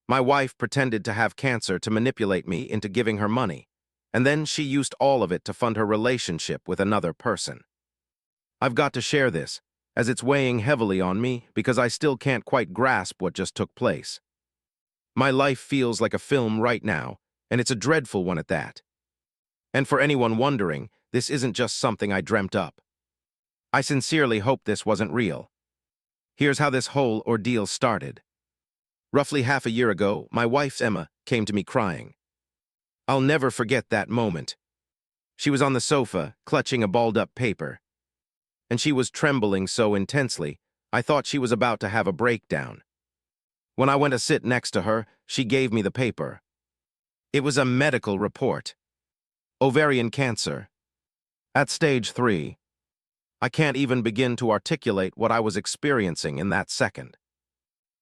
My wife pretended to have cancer to manipulate me into giving her money, and then she used all of it to fund her relationship with another person. I've got to share this, as it's weighing heavily on me because I still can't quite grasp what just took place. My life feels like a film right now, and it's a dreadful one at that. And for anyone wondering, this isn't just something I dreamt up. I sincerely hope this wasn't real. Here's how this whole ordeal started. Roughly half a year ago, my wife, Emma, came to me crying. I'll never forget that moment. She was on the sofa, clutching a balled-up paper. And she was trembling so intensely, I thought she was about to have a breakdown. When I went to sit next to her, she gave me the paper. It was a medical report. Ovarian cancer. At stage 3. I can't even begin to articulate what I was experiencing in that second.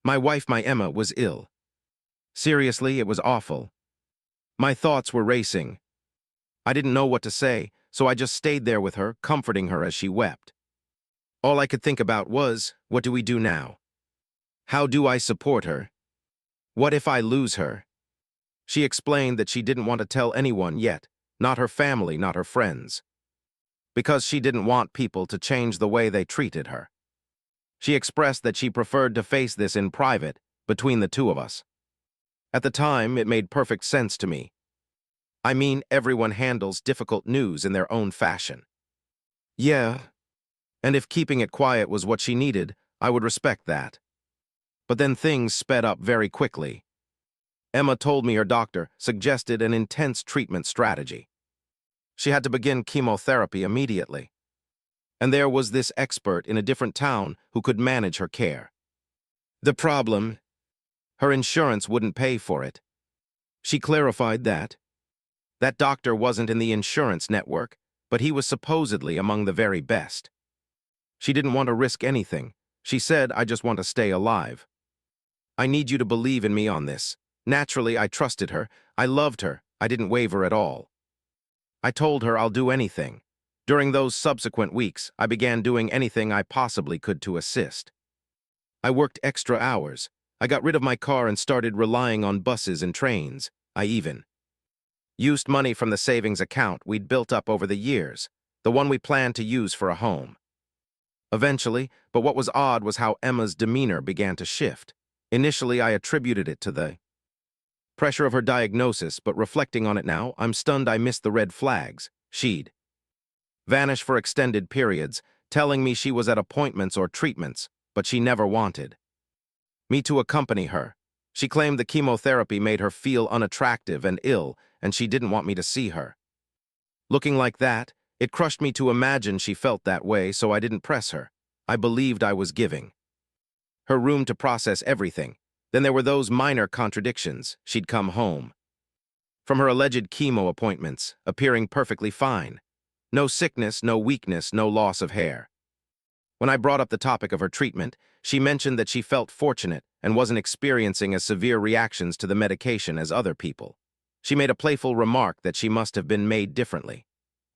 My wife, my Emma, was ill. Seriously, it was awful. My thoughts were racing. I didn't know what to say, so I just stayed there with her, comforting her as she wept. All I could think about was, what do we do now? How do I support her? What if I lose her? She explained that she didn't want to tell anyone yet, not her family, not her friends, because she didn't want people to change the way they treated her. She expressed that she preferred to face this in private, between the two of us. At the time, it made perfect sense to me. I mean, everyone handles difficult news in their own fashion. Yeah, and if keeping it quiet was what she needed, I would respect that. But then things sped up very quickly. Emma told me her doctor suggested an intense treatment strategy. She had to begin chemotherapy immediately. And there was this expert in a different town who could manage her care. The problem, her insurance wouldn't pay for it. She clarified that doctor wasn't in the insurance network, but he was supposedly among the very best. She didn't want to risk anything. She said, I just want to stay alive. I need you to believe in me on this. Naturally, I trusted her. I loved her. I didn't waver at all. I told her I'll do anything. During those subsequent weeks, I began doing anything I possibly could to assist. I worked extra hours. I got rid of my car and started relying on buses and trains. I even used money from the savings account we'd built up over the years, the one we planned to use for a home. Eventually, but what was odd was how Emma's demeanor began to shift. Initially, I attributed it to the pressure of her diagnosis, but reflecting on it now, I'm stunned I missed the red flags. She'd vanish for extended periods, telling me she was at appointments or treatments, but she never wanted me to accompany her. She claimed the chemotherapy made her feel unattractive and ill, and she didn't want me to see her. Looking like that, it crushed me to imagine she felt that way, so I didn't press her. I believed I was giving her room to process everything. Then there were those minor contradictions. She'd come home from her alleged chemo appointments, appearing perfectly fine. No sickness, no weakness, no loss of hair. When I brought up the topic of her treatment, she mentioned that she felt fortunate and wasn't experiencing as severe reactions to the medication as other people. She made a playful remark that she must have been made differently.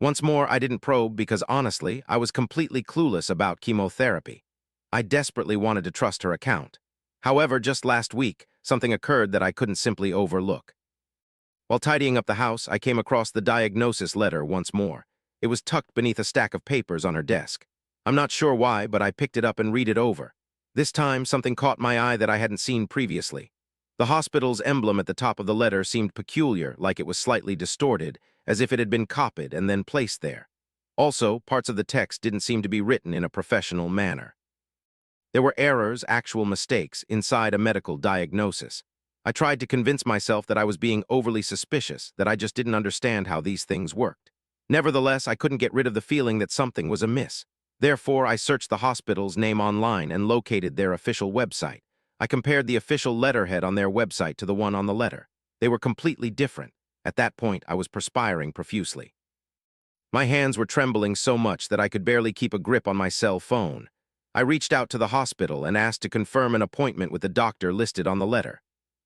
Once more, I didn't probe because, honestly, I was completely clueless about chemotherapy. I desperately wanted to trust her account. However, just last week, something occurred that I couldn't simply overlook. While tidying up the house, I came across the diagnosis letter once more. It was tucked beneath a stack of papers on her desk. I'm not sure why, but I picked it up and read it over. This time, something caught my eye that I hadn't seen previously. The hospital's emblem at the top of the letter seemed peculiar, like it was slightly distorted, as if it had been copied and then placed there. Also, parts of the text didn't seem to be written in a professional manner. There were errors, actual mistakes, inside a medical diagnosis. I tried to convince myself that I was being overly suspicious, that I just didn't understand how these things worked. Nevertheless, I couldn't get rid of the feeling that something was amiss. Therefore, I searched the hospital's name online and located their official website. I compared the official letterhead on their website to the one on the letter. They were completely different. At that point, I was perspiring profusely. My hands were trembling so much that I could barely keep a grip on my cell phone. I reached out to the hospital and asked to confirm an appointment with the doctor listed on the letter.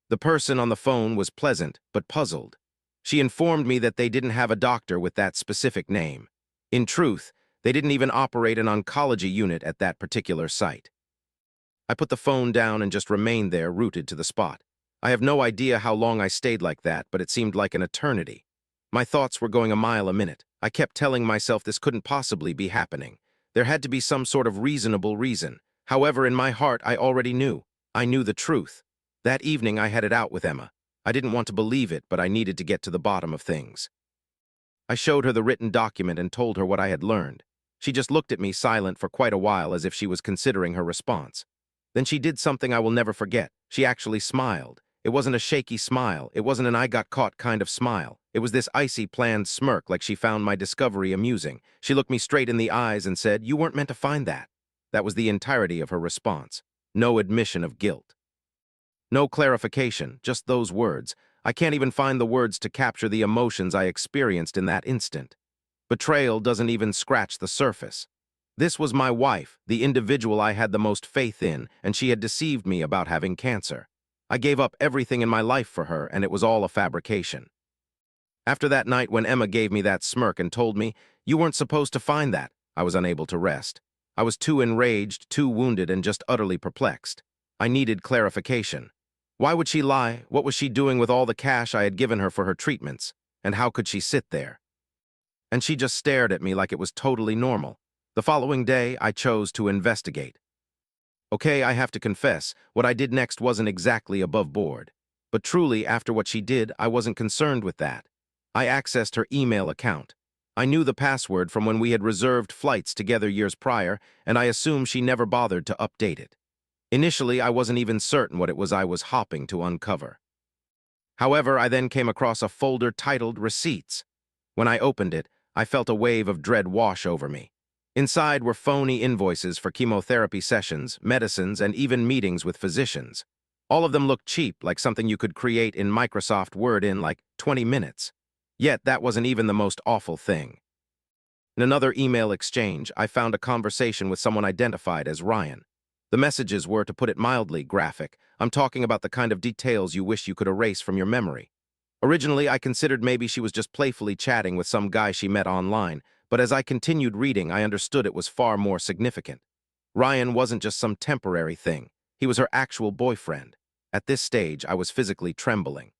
The person on the phone was pleasant, but puzzled. She informed me that they didn't have a doctor with that specific name. In truth, they didn't even operate an oncology unit at that particular site. I put the phone down and just remained there, rooted to the spot. I have no idea how long I stayed like that, but it seemed like an eternity. My thoughts were going a mile a minute. I kept telling myself this couldn't possibly be happening. There had to be some sort of reasonable reason. However, in my heart, I already knew. I knew the truth. That evening, I had it out with Emma. I didn't want to believe it, but I needed to get to the bottom of things. I showed her the written document and told her what I had learned. She just looked at me silent for quite a while as if she was considering her response. Then she did something I will never forget. She actually smiled. It wasn't a shaky smile. It wasn't an I got caught kind of smile. It was this icy, planned smirk like she found my discovery amusing. She looked me straight in the eyes and said, "You weren't meant to find that." That was the entirety of her response. No admission of guilt. No clarification, just those words. I can't even find the words to capture the emotions I experienced in that instant. Betrayal doesn't even scratch the surface. This was my wife, the individual I had the most faith in, and she had deceived me about having cancer. I gave up everything in my life for her, and it was all a fabrication. After that night when Emma gave me that smirk and told me, "You weren't supposed to find that," I was unable to rest. I was too enraged, too wounded, and just utterly perplexed. I needed clarification. Why would she lie? What was she doing with all the cash I had given her for her treatments? And how could she sit there? And she just stared at me like it was totally normal. The following day, I chose to investigate. Okay, I have to confess, what I did next wasn't exactly above board. But truly, after what she did, I wasn't concerned with that. I accessed her email account. I knew the password from when we had reserved flights together years prior, and I assumed she never bothered to update it. Initially, I wasn't even certain what it was I was hopping to uncover. However, I then came across a folder titled Receipts. When I opened it, I felt a wave of dread wash over me. Inside were phony invoices for chemotherapy sessions, medicines, and even meetings with physicians. All of them looked cheap, like something you could create in Microsoft Word in like 20 minutes. Yet that wasn't even the most awful thing. In another email exchange, I found a conversation with someone identified as Ryan. The messages were, to put it mildly, graphic. I'm talking about the kind of details you wish you could erase from your memory. Originally, I considered maybe she was just playfully chatting with some guy she met online, but as I continued reading, I understood it was far more significant. Ryan wasn't just some temporary thing. He was her actual boyfriend. At this stage, I was physically trembling.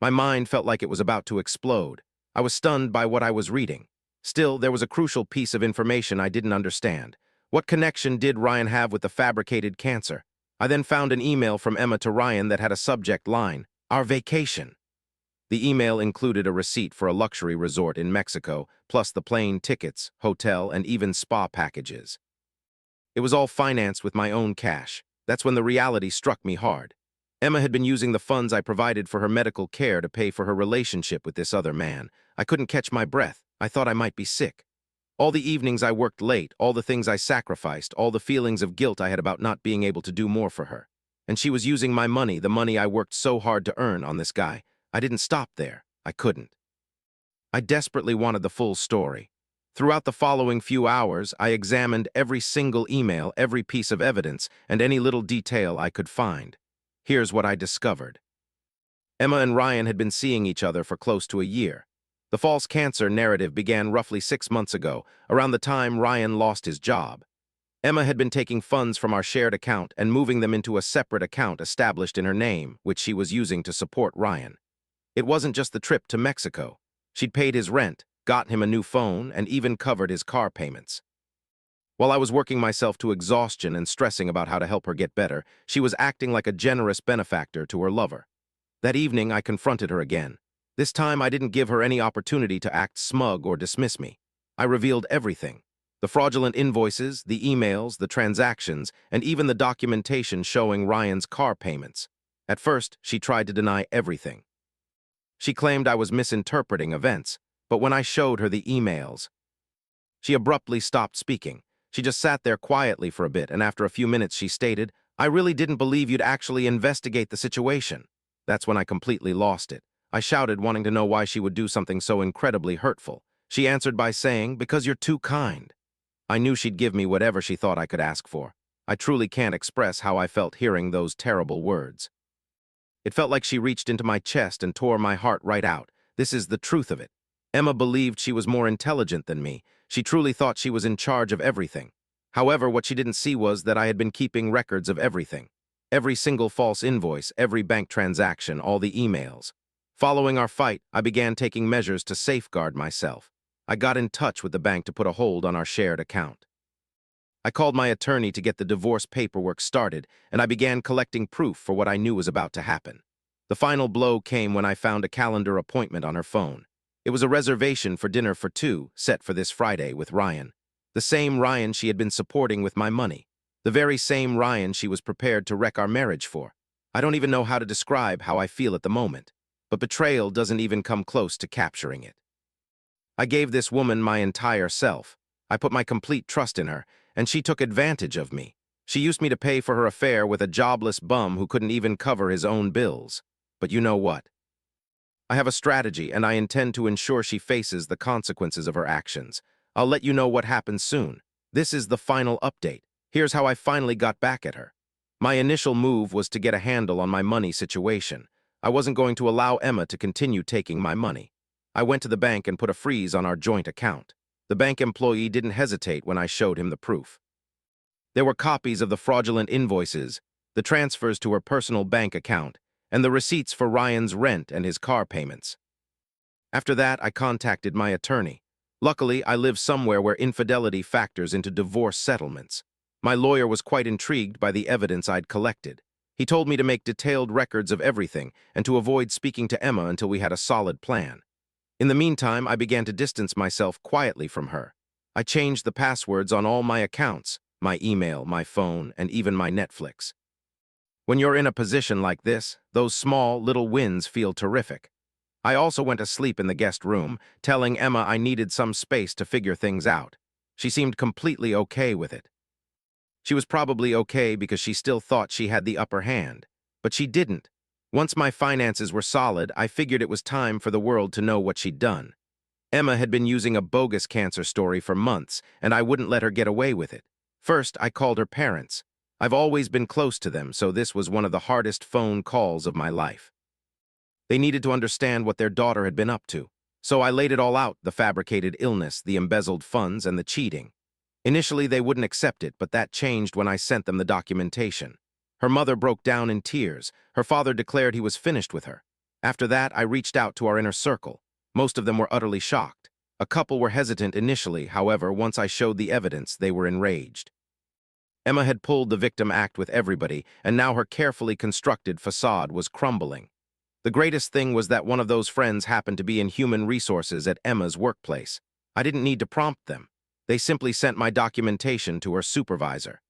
My mind felt like it was about to explode. I was stunned by what I was reading. Still, there was a crucial piece of information I didn't understand. What connection did Ryan have with the fabricated cancer? I then found an email from Emma to Ryan that had a subject line, "Our vacation." The email included a receipt for a luxury resort in Mexico, plus the plane tickets, hotel, and even spa packages. It was all financed with my own cash. That's when the reality struck me hard. Emma had been using the funds I provided for her medical care to pay for her relationship with this other man. I couldn't catch my breath. I thought I might be sick. All the evenings I worked late, all the things I sacrificed, all the feelings of guilt I had about not being able to do more for her. And she was using my money, the money I worked so hard to earn, on this guy. I didn't stop there. I couldn't. I desperately wanted the full story. Throughout the following few hours, I examined every single email, every piece of evidence, and any little detail I could find. Here's what I discovered. Emma and Ryan had been seeing each other for close to a year. The false cancer narrative began roughly 6 months ago, around the time Ryan lost his job. Emma had been taking funds from our shared account and moving them into a separate account established in her name, which she was using to support Ryan. It wasn't just the trip to Mexico. She'd paid his rent, got him a new phone, and even covered his car payments. While I was working myself to exhaustion and stressing about how to help her get better, she was acting like a generous benefactor to her lover. That evening, I confronted her again. This time, I didn't give her any opportunity to act smug or dismiss me. I revealed everything. The fraudulent invoices, the emails, the transactions, and even the documentation showing Ryan's car payments. At first, she tried to deny everything. She claimed I was misinterpreting events, but when I showed her the emails, she abruptly stopped speaking. She just sat there quietly for a bit, and after a few minutes she stated, "I really didn't believe you'd actually investigate the situation." That's when I completely lost it. I shouted, wanting to know why she would do something so incredibly hurtful. She answered by saying, "Because you're too kind." I knew she'd give me whatever she thought I could ask for. I truly can't express how I felt hearing those terrible words. It felt like she reached into my chest and tore my heart right out. This is the truth of it. Emma believed she was more intelligent than me. She truly thought she was in charge of everything. However, what she didn't see was that I had been keeping records of everything. Every single false invoice, every bank transaction, all the emails. Following our fight, I began taking measures to safeguard myself. I got in touch with the bank to put a hold on our shared account. I called my attorney to get the divorce paperwork started, and I began collecting proof for what I knew was about to happen. The final blow came when I found a calendar appointment on her phone. It was a reservation for dinner for two, set for this Friday with Ryan. The same Ryan she had been supporting with my money. The very same Ryan she was prepared to wreck our marriage for. I don't even know how to describe how I feel at the moment, but betrayal doesn't even come close to capturing it. I gave this woman my entire self. I put my complete trust in her, and she took advantage of me. She used me to pay for her affair with a jobless bum who couldn't even cover his own bills. But you know what? I have a strategy, and I intend to ensure she faces the consequences of her actions. I'll let you know what happens soon. This is the final update. Here's how I finally got back at her. My initial move was to get a handle on my money situation. I wasn't going to allow Emma to continue taking my money. I went to the bank and put a freeze on our joint account. The bank employee didn't hesitate when I showed him the proof. There were copies of the fraudulent invoices, the transfers to her personal bank account, and the receipts for Ryan's rent and his car payments. After that, I contacted my attorney. Luckily, I live somewhere where infidelity factors into divorce settlements. My lawyer was quite intrigued by the evidence I'd collected. He told me to make detailed records of everything and to avoid speaking to Emma until we had a solid plan. In the meantime, I began to distance myself quietly from her. I changed the passwords on all my accounts, my email, my phone, and even my Netflix. When you're in a position like this, those small, little wins feel terrific. I also went to sleep in the guest room, telling Emma I needed some space to figure things out. She seemed completely okay with it. She was probably okay because she still thought she had the upper hand. But she didn't. Once my finances were solid, I figured it was time for the world to know what she'd done. Emma had been using a bogus cancer story for months, and I wouldn't let her get away with it. First, I called her parents. I've always been close to them, so this was one of the hardest phone calls of my life. They needed to understand what their daughter had been up to. So I laid it all out, the fabricated illness, the embezzled funds, and the cheating. Initially, they wouldn't accept it, but that changed when I sent them the documentation. Her mother broke down in tears. Her father declared he was finished with her. After that, I reached out to our inner circle. Most of them were utterly shocked. A couple were hesitant initially, however, once I showed the evidence, they were enraged. Emma had pulled the victim act with everybody, and now her carefully constructed facade was crumbling. The greatest thing was that one of those friends happened to be in human resources at Emma's workplace. I didn't need to prompt them. They simply sent my documentation to her supervisor.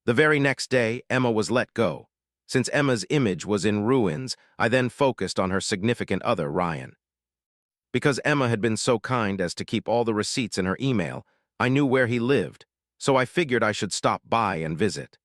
The very next day, Emma was let go. Since Emma's image was in ruins, I then focused on her significant other, Ryan. Because Emma had been so kind as to keep all the receipts in her email, I knew where he lived, so I figured I should stop by and visit.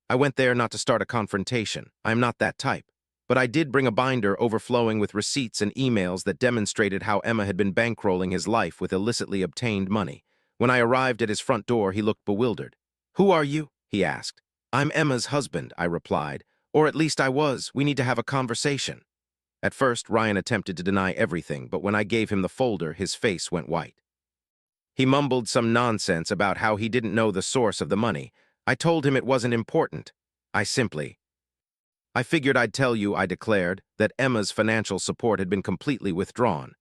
I went there not to start a confrontation. I am not that type. But I did bring a binder overflowing with receipts and emails that demonstrated how Emma had been bankrolling his life with illicitly obtained money. When I arrived at his front door, he looked bewildered. "Who are you?" he asked. "I'm Emma's husband," I replied. "Or at least I was. We need to have a conversation." At first, Ryan attempted to deny everything, but when I gave him the folder, his face went white. He mumbled some nonsense about how he didn't know the source of the money. I told him it wasn't important. I figured I'd tell you, I declared, that Emma's financial support had been completely withdrawn.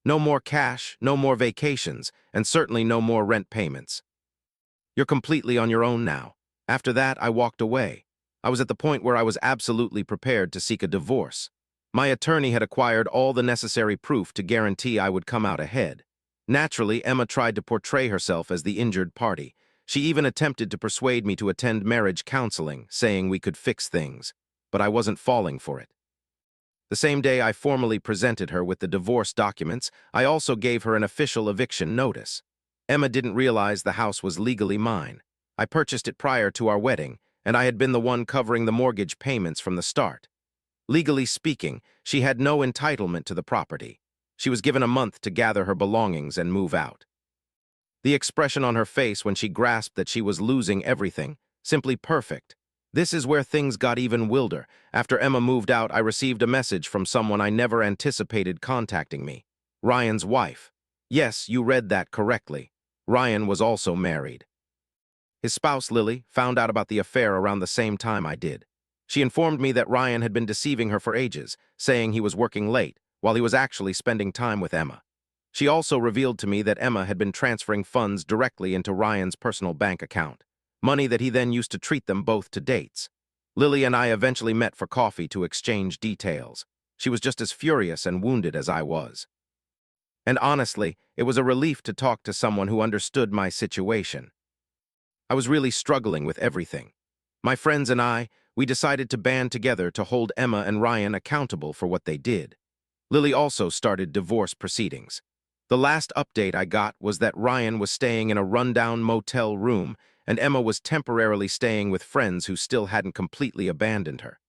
No more cash, no more vacations, and certainly no more rent payments. "You're completely on your own now." After that, I walked away. I was at the point where I was absolutely prepared to seek a divorce. My attorney had acquired all the necessary proof to guarantee I would come out ahead. Naturally, Emma tried to portray herself as the injured party. She even attempted to persuade me to attend marriage counseling, saying we could fix things. But I wasn't falling for it. The same day I formally presented her with the divorce documents, I also gave her an official eviction notice. Emma didn't realize the house was legally mine. I purchased it prior to our wedding, and I had been the one covering the mortgage payments from the start. Legally speaking, she had no entitlement to the property. She was given a month to gather her belongings and move out. The expression on her face when she grasped that she was losing everything, simply perfect. This is where things got even wilder. After Emma moved out, I received a message from someone I never anticipated contacting me. Ryan's wife. Yes, you read that correctly. Ryan was also married. His spouse, Lily, found out about the affair around the same time I did. She informed me that Ryan had been deceiving her for ages, saying he was working late, while he was actually spending time with Emma. She also revealed to me that Emma had been transferring funds directly into Ryan's personal bank account, money that he then used to treat them both to dates. Lily and I eventually met for coffee to exchange details. She was just as furious and wounded as I was. And honestly, it was a relief to talk to someone who understood my situation. I was really struggling with everything. My friends and I, we decided to band together to hold Emma and Ryan accountable for what they did. Lily also started divorce proceedings. The last update I got was that Ryan was staying in a rundown motel room and Emma was temporarily staying with friends who still hadn't completely abandoned her.